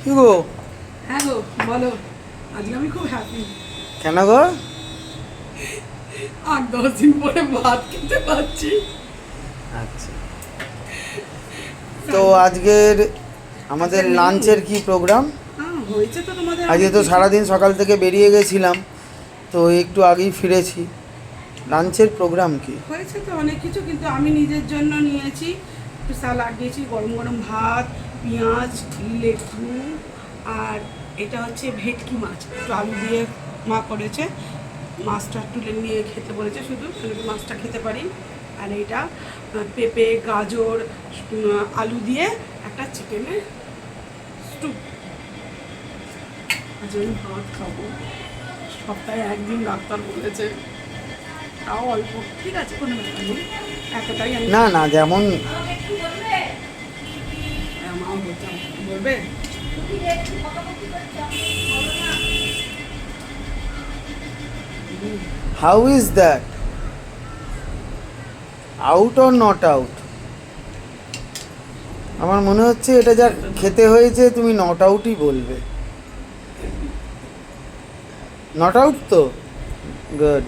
কি গো? হ্যাঁ গো বলো। আজকে আমি খুব হ্যাপি। কেন গো? 8-10 দিন পরে ভাত খেতে পাচ্ছি। আচ্ছা, তো আজকের আমাদের লাঞ্চের কি প্রোগ্রাম? হয়েছে তো তোমাদের আজকে তো সারাদিন সকাল থেকে বেরিয়ে গেছিলাম, তো একটু আগেই ফিরেছি। লাঞ্চের প্রোগ্রাম কি? হয়েছে তো অনেক কিছু, কিন্তু আমি নিজের জন্য নিয়েছি একটু স্যালাড দিয়েছি, গরম গরম ভাত, পেঁয়াজ, লেবু, আর এটা হচ্ছে ভেটকি মাছ, একটু আলু দিয়ে মা করেছে। মাছটা তুলে নিয়ে খেতে বলেছে, শুধু মাছটা খেতে পারি। আর এটা পেঁপে, গাজর, আলু দিয়ে একটা চিকেনের স্টু। আজ আমি ভাত খাবো, সপ্তাহে একদিন ডাক্তার বলেছে, তাও অল্প, ঠিক আছে কোনো ব্যাপার নেই, এতটাই আমি না না, যেমন মাও বলতাম বলবে। How is that? Out or not out? আমার মনে হচ্ছে এটা যা খেতে হয়েছে তুমি নট আউটই বলবে। নট আউট তো? গুড।